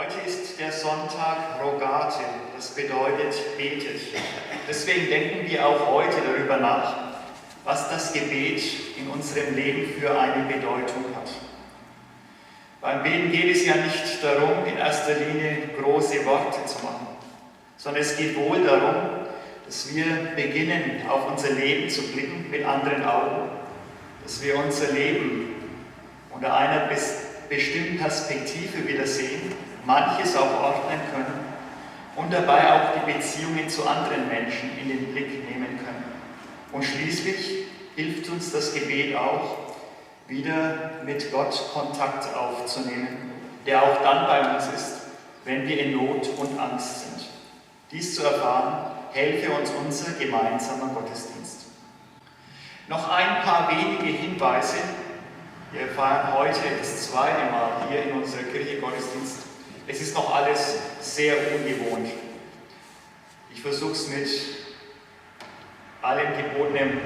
Heute ist der Sonntag Rogate, das bedeutet betet. Deswegen denken wir auch heute darüber nach, was das Gebet in unserem Leben für eine Bedeutung hat. Beim Beten geht es ja nicht darum, in erster Linie große Worte zu machen, sondern es geht wohl darum, dass wir beginnen, auf unser Leben zu blicken mit anderen Augen, dass wir unser Leben unter einer bestimmten Perspektive wieder sehen, manches auch ordnen können und dabei auch die Beziehungen zu anderen Menschen in den Blick nehmen können. Und schließlich hilft uns das Gebet auch, wieder mit Gott Kontakt aufzunehmen, der auch dann bei uns ist, wenn wir in Not und Angst sind. Dies zu erfahren, helfe uns unser gemeinsamer Gottesdienst. Noch ein paar wenige Hinweise. Wir feiern heute das zweite Mal hier in unserer Kirche Gottesdienst. Es ist noch alles sehr ungewohnt. Ich versuche es mit allen gebotenen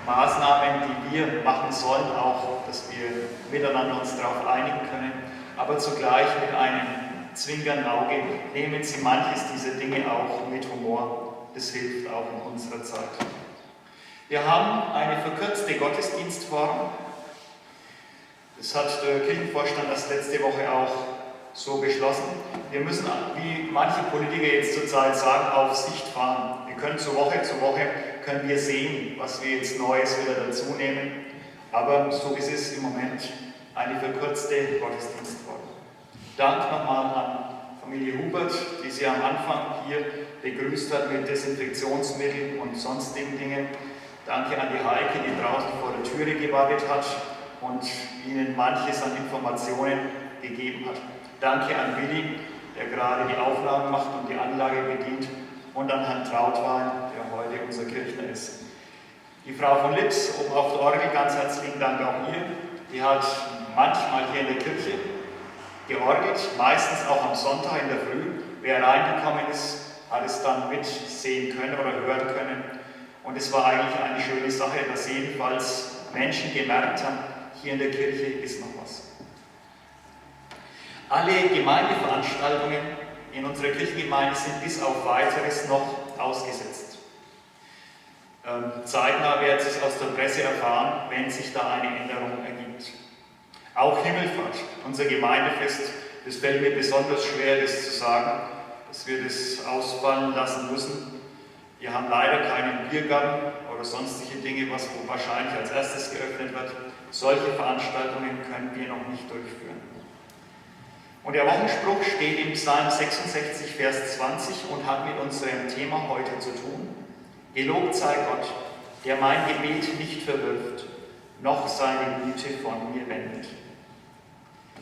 Maßnahmen, die wir machen sollen, auch, dass wir miteinander uns darauf einigen können, aber zugleich mit einem zwinkernden Auge nehmen Sie manches dieser Dinge auch mit Humor. Das hilft auch in unserer Zeit. Wir haben eine verkürzte Gottesdienstform. Das hat der Kirchenvorstand das letzte Woche auch so beschlossen. Wir müssen, wie manche Politiker jetzt zurzeit sagen, auf Sicht fahren. Wir können zu Woche können wir sehen, was wir jetzt Neues wieder dazu nehmen. Aber so ist es im Moment eine verkürzte Gottesdienstform. Dank nochmal an Familie Hubert, die Sie am Anfang hier begrüßt hat mit Desinfektionsmitteln und sonstigen Dingen. Danke an die Heike, die draußen vor der Türe gewartet hat und Ihnen manches an Informationen gegeben hat. Danke an Willi, der gerade die Aufnahmen macht und die Anlage bedient. Und an Herrn Trautwein, der heute unser Kirchner ist. Die Frau von Lips, oben auf der Orgel, ganz herzlichen Dank auch ihr. Die hat manchmal hier in der Kirche georgelt, meistens auch am Sonntag in der Früh. Wer reingekommen ist, hat es dann mitsehen können oder hören können. Und es war eigentlich eine schöne Sache, dass jedenfalls Menschen gemerkt haben, hier in der Kirche ist noch was. Alle Gemeindeveranstaltungen in unserer Kirchengemeinde sind bis auf Weiteres noch ausgesetzt. Zeitnah werden Sie es aus der Presse erfahren, wenn sich da eine Änderung ergibt. Auch Himmelfahrt, unser Gemeindefest, das fällt mir besonders schwer, das zu sagen, dass wir das ausfallen lassen müssen. Wir haben leider keinen Biergarten oder sonstige Dinge, was wahrscheinlich als erstes geöffnet wird. Solche Veranstaltungen können wir noch nicht durchführen. Und der Wochenspruch steht im Psalm 66, Vers 20 und hat mit unserem Thema heute zu tun. Gelobt sei Gott, der mein Gebet nicht verwirft, noch seine Güte von mir wendet.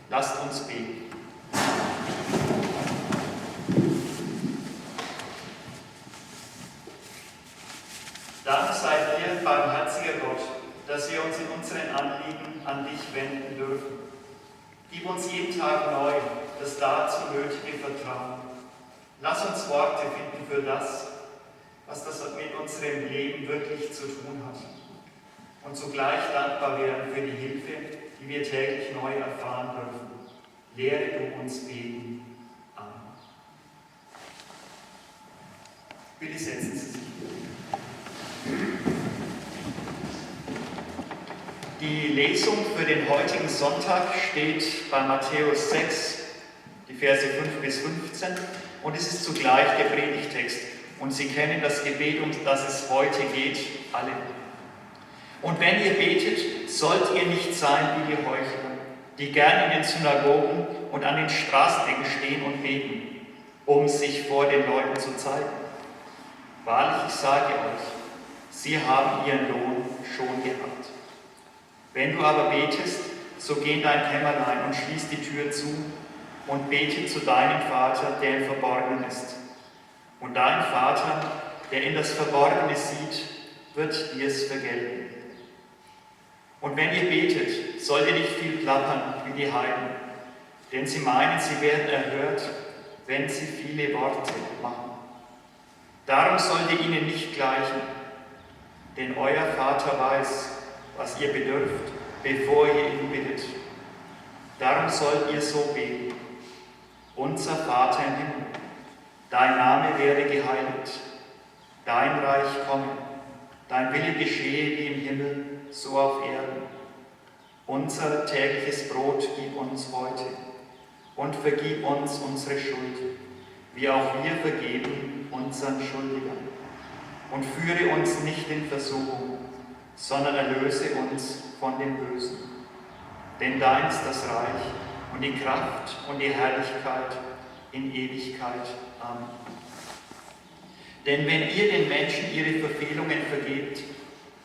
Lasst uns beten. Dank sei dir, barmherziger Gott, dass wir uns in unseren Anliegen an dich wenden dürfen. Gib uns jeden Tag neu das dazu nötige Vertrauen. Lass uns Worte finden für das, was das mit unserem Leben wirklich zu tun hat. Und zugleich dankbar werden für die Hilfe, die wir täglich neu erfahren dürfen. Lehre du uns beten. Amen. Bitte setzen Sie sich. Die Lesung für den heutigen Sonntag steht bei Matthäus 6, die Verse 5 bis 15, und es ist zugleich der Predigtext. Und Sie kennen das Gebet, um das es heute geht, alle. Und wenn ihr betet, sollt ihr nicht sein wie die Heuchler, die gern in den Synagogen und an den Straßenecken stehen und beten, um sich vor den Leuten zu zeigen. Wahrlich, ich sage euch, sie haben ihren Lohn schon gehabt. Wenn du aber betest, so geh in dein Kämmerlein und schließ die Tür zu und bete zu deinem Vater, der im Verborgenen ist. Und dein Vater, der in das Verborgene sieht, wird dir es vergelten. Und wenn ihr betet, sollt ihr nicht viel plappern wie die Heiden, denn sie meinen, sie werden erhört, wenn sie viele Worte machen. Darum sollt ihr ihnen nicht gleichen, denn euer Vater weiß, was ihr bedürft, bevor ihr ihn bittet. Darum sollt ihr so beten. Unser Dein Name werde geheiligt, dein Reich komme, dein Wille geschehe wie im Himmel, so auf Erden. Unser tägliches Brot gib uns heute und vergib uns unsere Schuld, wie auch wir vergeben unseren Schuldigern. Und führe uns nicht in Versuchung, sondern erlöse uns von dem Bösen. Denn dein ist das Reich und die Kraft und die Herrlichkeit in Ewigkeit. Amen. Denn wenn ihr den Menschen ihre Verfehlungen vergebt,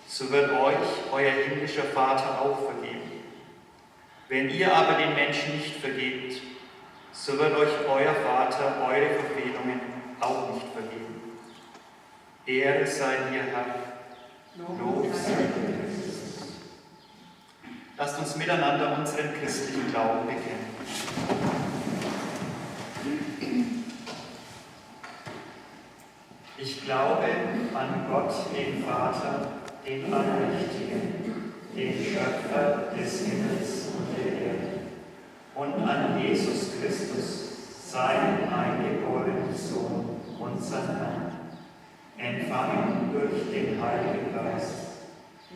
so wird euch euer himmlischer Vater auch vergeben. Wenn ihr aber den Menschen nicht vergebt, so wird euch euer Vater eure Verfehlungen auch nicht vergeben. Ehre sei dir, Herr. Lob sei dir. Lasst uns miteinander unseren christlichen Glauben bekennen. Ich glaube an Gott, den Vater, den Allmächtigen, den Schöpfer des Himmels und der Erde, und an Jesus Christus, seinen eingeborenen Sohn, unseren Herrn, empfangen durch den Heiligen Geist,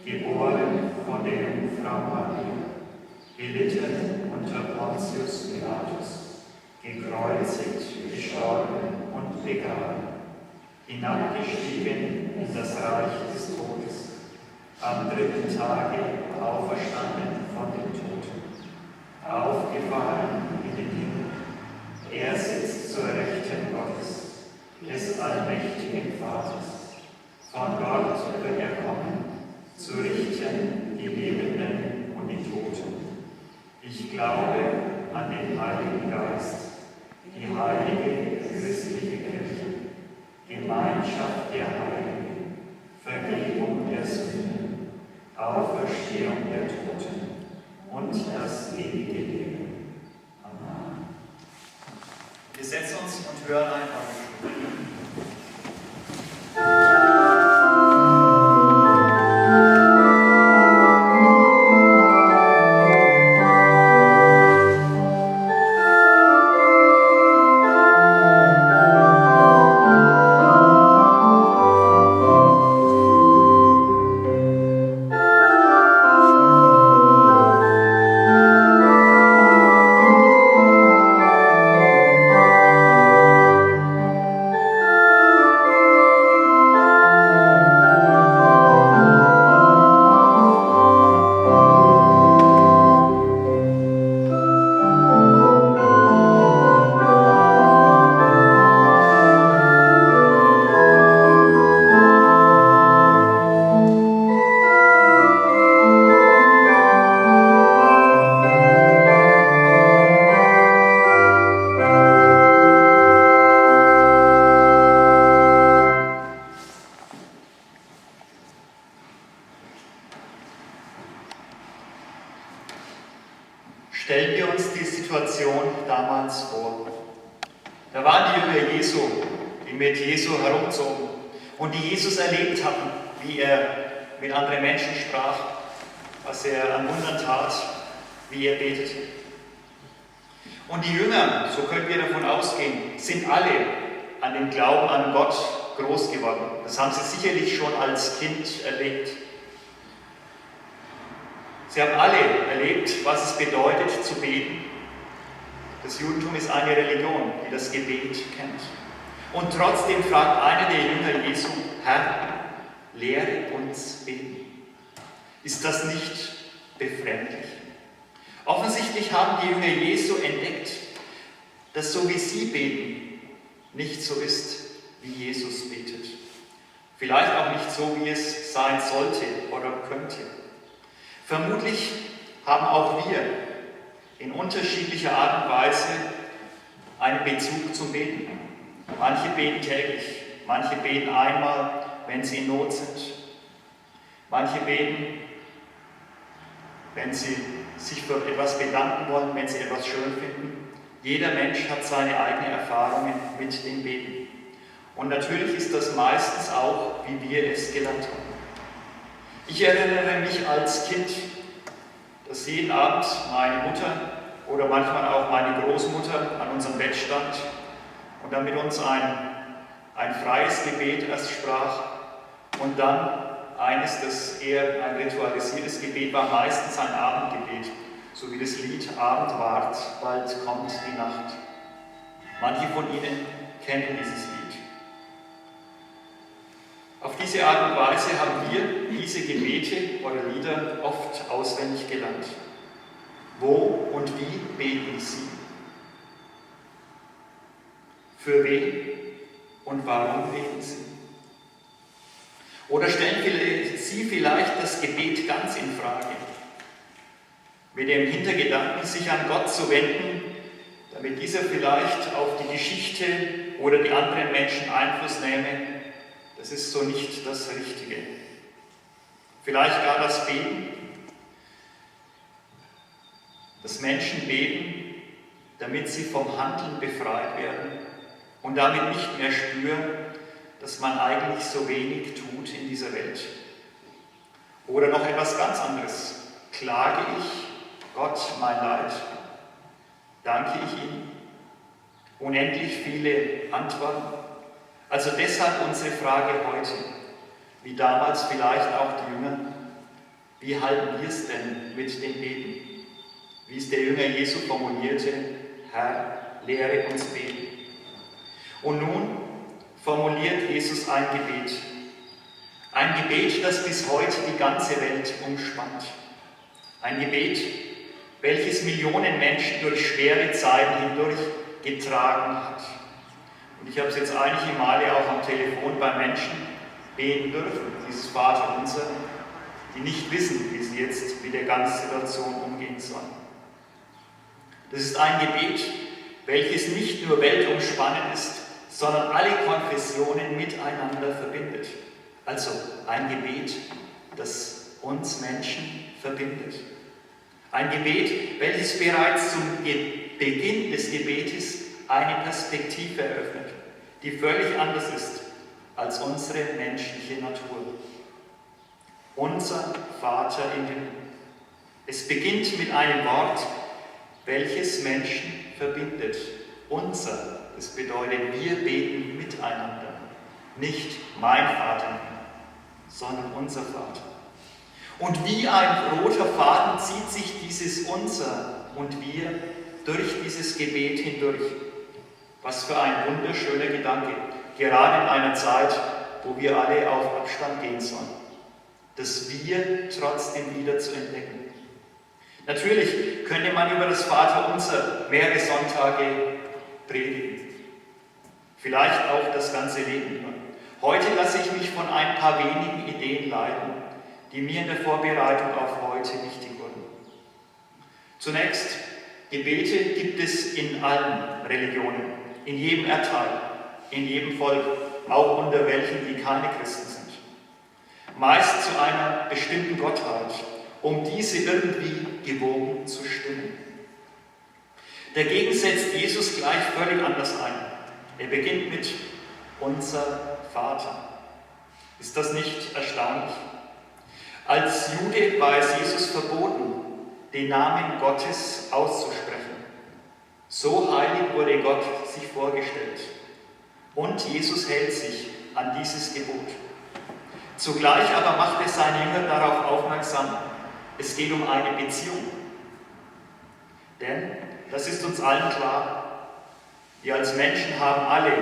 geboren von der Jungfrau Maria, gelitten unter Pontius Pilatus, gekreuzigt, gestorben und begraben, hinabgestiegen in das Reich des Todes, am dritten Tage auferstanden von den Toten, aufgefahren in den Himmel. Er sitzt zur Rechten Gottes, des allmächtigen Vaters. Von dort wird er kommen, zu richten die Lebenden und die Toten. Ich glaube an den Heiligen Geist, die heilige christliche Kirche, Gemeinschaft der Heiligen, Vergebung der Sünden, Auferstehung der Toten und das ewige Leben. Amen. Wir setzen uns und hören einfach. Stellen wir uns die Situation damals vor. Da waren die Jünger Jesu, die mit Jesu herumzogen und die Jesus erlebt hatten, wie er mit anderen Menschen sprach, was er an Wundern tat, wie er betete. Und die Jünger, so können wir davon ausgehen, sind alle an dem Glauben an Gott groß geworden. Das haben sie sicherlich schon als Kind erlebt. Sie haben alle erlebt, was es bedeutet, zu beten. Das Judentum ist eine Religion, die das Gebet kennt. Und trotzdem fragt einer der Jünger Jesu: Herr, lehre uns beten. Ist das nicht befremdlich? Offensichtlich haben die Jünger Jesu entdeckt, dass so wie sie beten, nicht so ist, wie Jesus betet. Vielleicht auch nicht so, wie es sein sollte oder könnte. Vermutlich haben auch wir in unterschiedlicher Art und Weise einen Bezug zum Beten. Manche beten täglich, manche beten einmal, wenn sie in Not sind. Manche beten, wenn sie sich für etwas bedanken wollen, wenn sie etwas schön finden. Jeder Mensch hat seine eigenen Erfahrungen mit dem Beten. Und natürlich ist das meistens auch, wie wir es gelernt haben. Ich erinnere mich als Kind, dass jeden Abend meine Mutter oder manchmal auch meine Großmutter an unserem Bett stand und dann mit uns ein freies Gebet erst sprach und dann eines, das eher ein ritualisiertes Gebet war, meistens ein Abendgebet, so wie das Lied Abend ward, bald kommt die Nacht. Manche von Ihnen kennen dieses Lied. Auf diese Art und Weise haben wir diese Gebete oder Lieder oft auswendig gelernt. Wo und wie beten Sie? Für wen und warum beten Sie? Oder stellen Sie vielleicht das Gebet ganz in Frage, mit dem Hintergedanken, sich an Gott zu wenden, damit dieser vielleicht auf die Geschichte oder die anderen Menschen Einfluss nehme. Das ist so nicht das Richtige. Vielleicht gar das Beten, dass Menschen beten, damit sie vom Handeln befreit werden und damit nicht mehr spüren, dass man eigentlich so wenig tut in dieser Welt. Oder noch etwas ganz anderes. Klage ich Gott mein Leid? Danke ich ihm? Unendlich viele Antworten. Also deshalb unsere Frage heute, wie damals vielleicht auch die Jünger, wie halten wir es denn mit dem Beten? Wie es der Jünger Jesu formulierte, Herr, lehre uns beten. Und nun formuliert Jesus ein Gebet. Ein Gebet, das bis heute die ganze Welt umspannt. Ein Gebet, welches Millionen Menschen durch schwere Zeiten hindurch getragen hat. Und ich habe es jetzt einige Male auch am Telefon bei Menschen beten dürfen, dieses Vaterunser, die nicht wissen, wie sie jetzt mit der ganzen Situation umgehen sollen. Das ist ein Gebet, welches nicht nur weltumspannend ist, sondern alle Konfessionen miteinander verbindet. Also ein Gebet, das uns Menschen verbindet. Ein Gebet, welches bereits zum Beginn des Gebetes eine Perspektive eröffnet, die völlig anders ist als unsere menschliche Natur. Unser Vater im Himmel. Es beginnt mit einem Wort, welches Menschen verbindet. Unser, das bedeutet, wir beten miteinander. Nicht mein Vater, sondern unser Vater. Und wie ein roter Faden zieht sich dieses Unser und wir durch dieses Gebet hindurch. Was für ein wunderschöner Gedanke, gerade in einer Zeit, wo wir alle auf Abstand gehen sollen. Das Wir trotzdem wieder zu entdecken. Natürlich könnte man über das Vaterunser mehrere Sonntage predigen. Vielleicht auch das ganze Leben über. Heute lasse ich mich von ein paar wenigen Ideen leiten, die mir in der Vorbereitung auf heute wichtig wurden. Zunächst, Gebete gibt es in allen Religionen, in jedem Erdteil, in jedem Volk, auch unter welchen, die keine Christen sind. Meist zu einer bestimmten Gottheit, um diese irgendwie gewogen zu stimmen. Dagegen setzt Jesus gleich völlig anders ein. Er beginnt mit unser Vater. Ist das nicht erstaunlich? Als Jude war es Jesus verboten, den Namen Gottes auszusprechen. So heilig wurde Gott sich vorgestellt. Und Jesus hält sich an dieses Gebot. Zugleich aber macht er seine Jünger darauf aufmerksam, es geht um eine Beziehung. Denn, das ist uns allen klar, wir als Menschen haben alle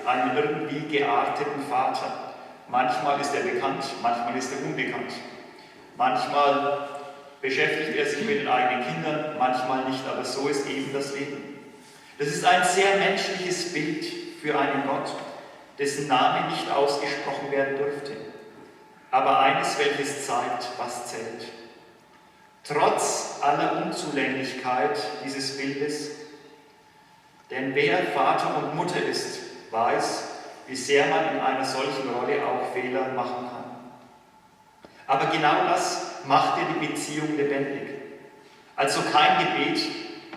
einen irgendwie gearteten Vater. Manchmal ist er bekannt, manchmal ist er unbekannt. Manchmal beschäftigt er sich mit den eigenen Kindern, manchmal nicht, aber so ist eben das Leben. Das ist ein sehr menschliches Bild für einen Gott, dessen Name nicht ausgesprochen werden dürfte, aber eines, welches zeigt, was zählt. Trotz aller Unzulänglichkeit dieses Bildes, denn wer Vater und Mutter ist, weiß, wie sehr man in einer solchen Rolle auch Fehler machen kann. Aber genau das macht ja die Beziehung lebendig. Also kein Gebet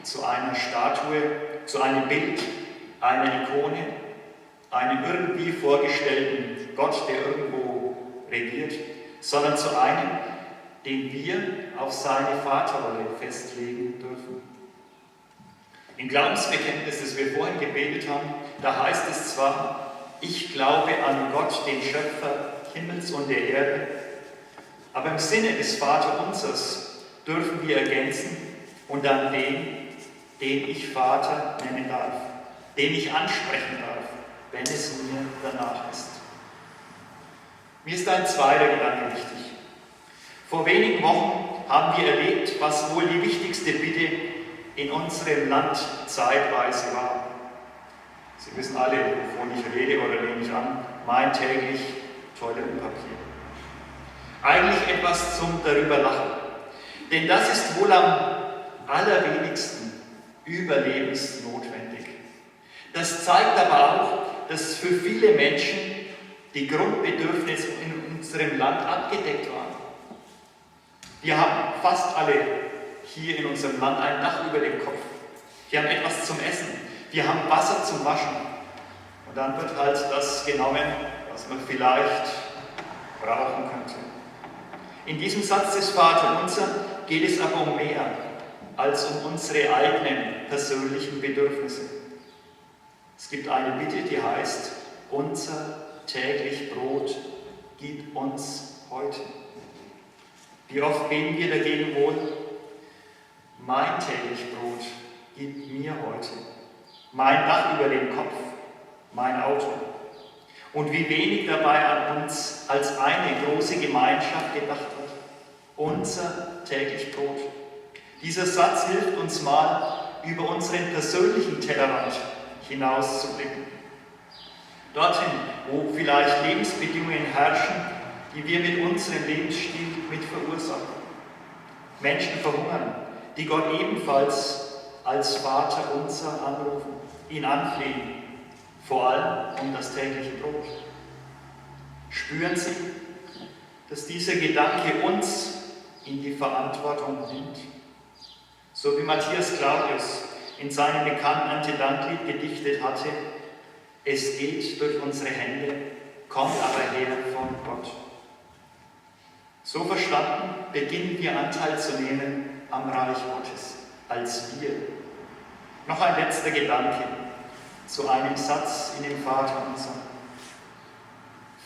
zu einer Statue, zu einem Bild, einer Ikone, einem irgendwie vorgestellten Gott, der irgendwo regiert, sondern zu einem, den wir auf seine Vaterrolle festlegen dürfen. Im Glaubensbekenntnis, das wir vorhin gebetet haben, da heißt es zwar, ich glaube an Gott, den Schöpfer Himmels und der Erde, aber im Sinne des Vaterunsers dürfen wir ergänzen und dann den ich Vater nennen darf, den ich ansprechen darf, wenn es mir danach ist. Mir ist ein zweiter Gedanke wichtig. Vor wenigen Wochen haben wir erlebt, was wohl die wichtigste Bitte in unserem Land zeitweise war. Sie wissen alle, wovon ich rede, oder nehme ich an, mein täglich Toilettenpapier. Eigentlich etwas zum Darüberlachen. Denn das ist wohl am allerwenigsten überlebensnotwendig. Das zeigt aber auch, dass für viele Menschen die Grundbedürfnisse in unserem Land abgedeckt waren. Wir haben fast alle hier in unserem Land ein Dach über dem Kopf. Wir haben etwas zum Essen. Wir haben Wasser zum Waschen. Und dann wird halt das genommen, was man vielleicht brauchen könnte. In diesem Satz des Vaterunser geht es aber um mehr als um unsere eigenen persönlichen Bedürfnisse. Es gibt eine Bitte, die heißt, unser täglich Brot gib uns heute. Wie oft beten wir dagegen wohl, mein täglich Brot gib mir heute, mein Dach über dem Kopf, mein Auto. Und wie wenig dabei an uns als eine große Gemeinschaft gedacht wird. Unser täglich Brot. Dieser Satz hilft uns mal, über unseren persönlichen Tellerrand hinauszublicken. Dorthin, wo vielleicht Lebensbedingungen herrschen, die wir mit unserem Lebensstil mit verursachen. Menschen verhungern, die Gott ebenfalls als Vater unser anrufen, ihn anflehen, vor allem um das tägliche Brot. Spüren Sie, dass dieser Gedanke uns in die Verantwortung nimmt? So wie Matthias Claudius in seinem bekannten Erntedanklied gedichtet hatte, es geht durch unsere Hände, kommt aber her von Gott. So verstanden beginnen wir Anteil zu nehmen am Reich Gottes, als wir. Noch ein letzter Gedanke zu einem Satz in dem Vaterunser.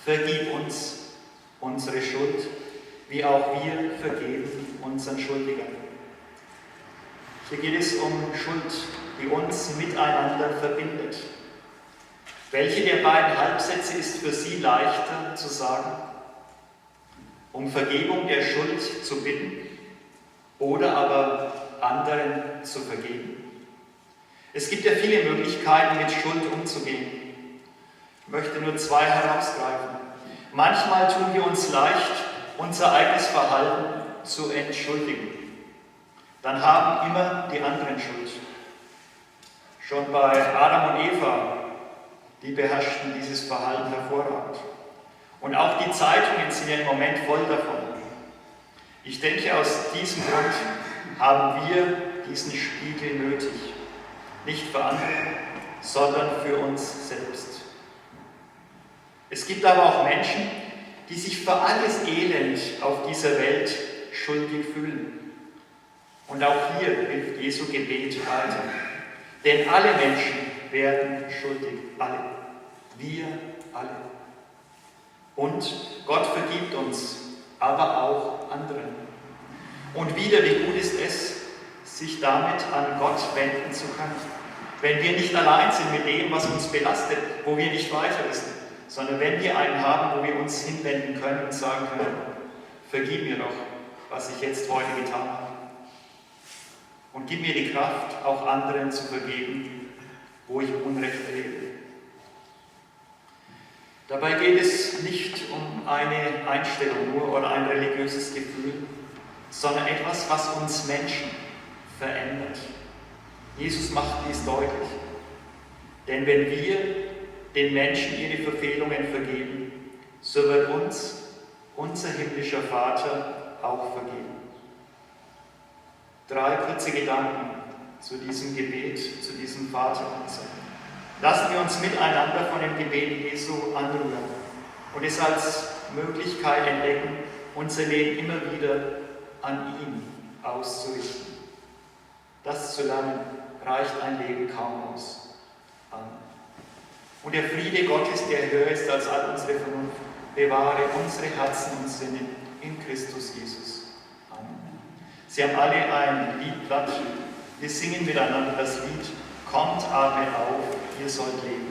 Vergib uns unsere Schuld, wie auch wir vergeben unseren Schuldigern. Hier geht es um Schuld, die uns miteinander verbindet. Welche der beiden Halbsätze ist für Sie leichter zu sagen? Um Vergebung der Schuld zu bitten oder aber anderen zu vergeben? Es gibt ja viele Möglichkeiten, mit Schuld umzugehen. Ich möchte nur zwei herausgreifen. Manchmal tun wir uns leicht, unser eigenes Verhalten zu entschuldigen. Dann haben immer die anderen Schuld. Schon bei Adam und Eva, die beherrschten dieses Verhalten hervorragend. Und auch die Zeitungen sind ja im Moment voll davon. Ich denke, aus diesem Grund haben wir diesen Spiegel nötig. Nicht für andere, sondern für uns selbst. Es gibt aber auch Menschen, die sich für alles Elend auf dieser Welt schuldig fühlen. Und auch hier hilft Jesu Gebet weiter. Denn alle Menschen werden schuldig, alle. Wir alle. Und Gott vergibt uns, aber auch anderen. Und wieder, wie gut ist es, sich damit an Gott wenden zu können. Wenn wir nicht allein sind mit dem, was uns belastet, wo wir nicht weiter wissen, sondern wenn wir einen haben, wo wir uns hinwenden können und sagen können, vergib mir doch, was ich jetzt heute getan habe. Und gib mir die Kraft, auch anderen zu vergeben, wo ich Unrecht erlebe. Dabei geht es nicht um eine Einstellung nur oder ein religiöses Gefühl, sondern etwas, was uns Menschen verändert. Jesus macht dies deutlich. Denn wenn wir den Menschen ihre Verfehlungen vergeben, so wird uns unser himmlischer Vater auch vergeben. 3 kurze Gedanken zu diesem Gebet, zu diesem Vaterunser. Lassen wir uns miteinander von dem Gebet Jesu anrühren und es als Möglichkeit entdecken, unser Leben immer wieder an ihn auszurichten. Das zu lernen, reicht ein Leben kaum aus. Amen. Und der Friede Gottes, der höher ist als all unsere Vernunft, bewahre unsere Herzen und Sinne in Christus Jesus. Amen. Sie haben alle ein Liedblatt. Wir singen miteinander das Lied Kommt, atmet auf, ihr sollt leben.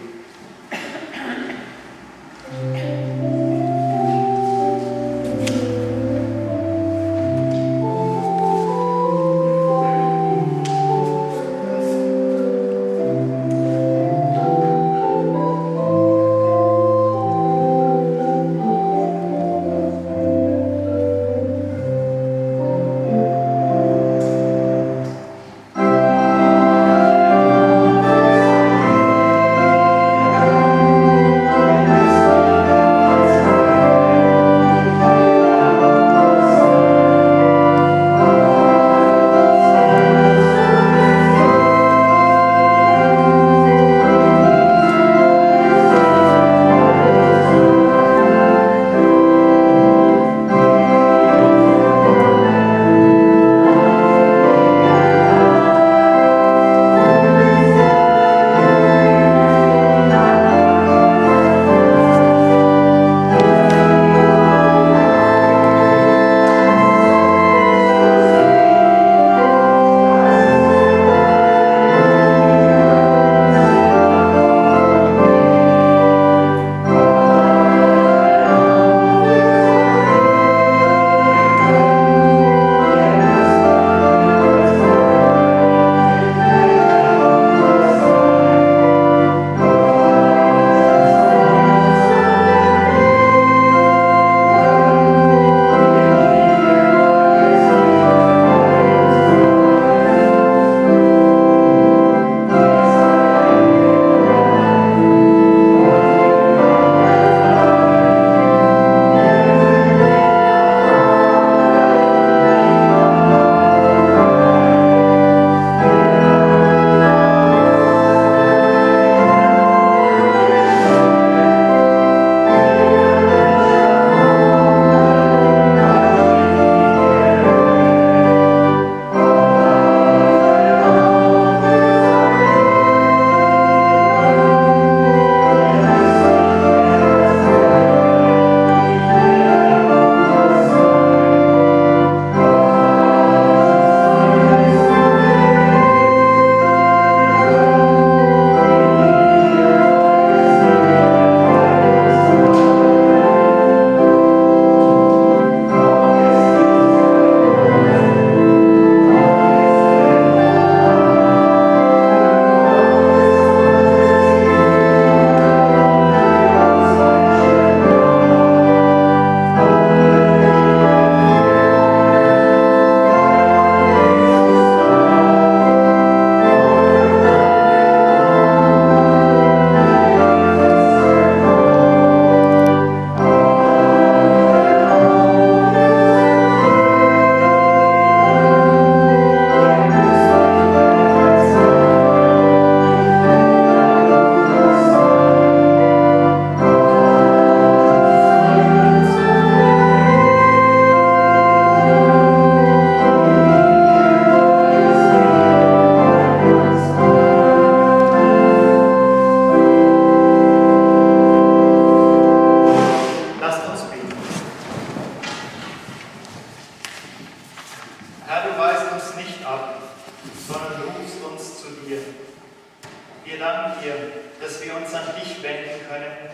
Wir danken dir, dass wir uns an dich wenden können,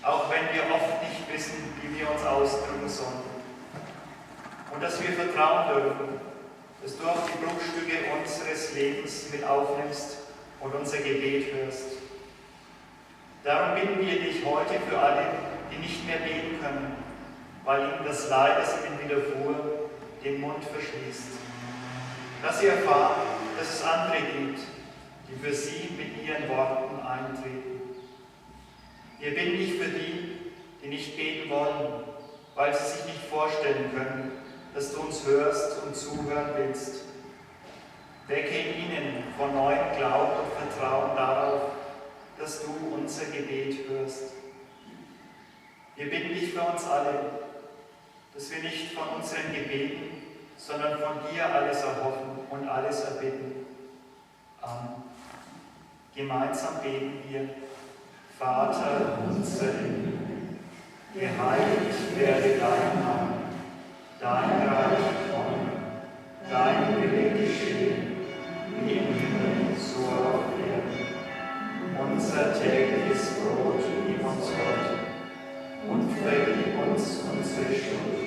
auch wenn wir oft nicht wissen, wie wir uns ausdrücken sollen. Und dass wir vertrauen dürfen, dass du auch die Bruchstücke unseres Lebens mit aufnimmst und unser Gebet hörst. Darum bitten wir dich heute für alle, die nicht mehr beten können, weil ihnen das Leid, das ihnen widerfuhr, den Mund verschließt. Dass sie erfahren, dass es andere gibt, die für sie mit ihren Worten eintreten. Wir bitten dich für die, die nicht beten wollen, weil sie sich nicht vorstellen können, dass du uns hörst und zuhören willst. Wecke in ihnen von neuem Glauben und Vertrauen darauf, dass du unser Gebet hörst. Wir bitten dich für uns alle, dass wir nicht von unseren Gebeten, sondern von dir alles erhoffen und alles erbitten. Amen. Gemeinsam beten wir: Vater unser im Himmel, geheiligt werde dein Name, dein Reich komme, dein Wille geschehe, wie im Himmel, so auf Erden. Unser tägliches Brot gib uns heute und vergib uns unsere Schuld,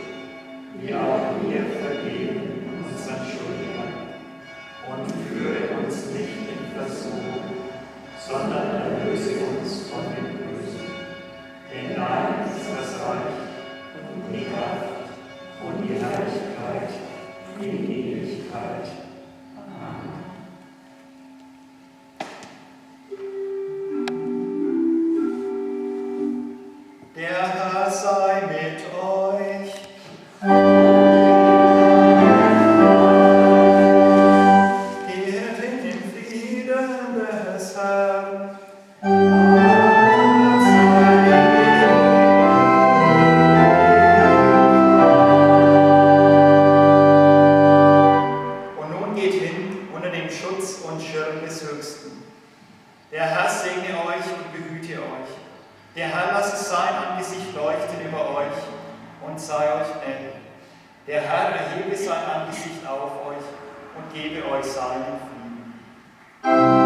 wie auch wir vergeben unseren Schuldnern. Und führe uns nicht in Versuchung, sondern erlöse uns von dem Bösen. Denn dein ist das Reich und die Kraft und die Herrlichkeit in Ewigkeit. Amen. Der Herr sei mit euch. Geht in den Frieden des Herrn. Und nun geht hin unter dem Schutz und Schirm des Höchsten. Der Herr segne euch und behüte euch. Der Herr lasse sein Angesicht leuchten über euch und sei euch gnädig. Der Herr erhebe sein Angesicht auf euch und gebe euch seinen Frieden.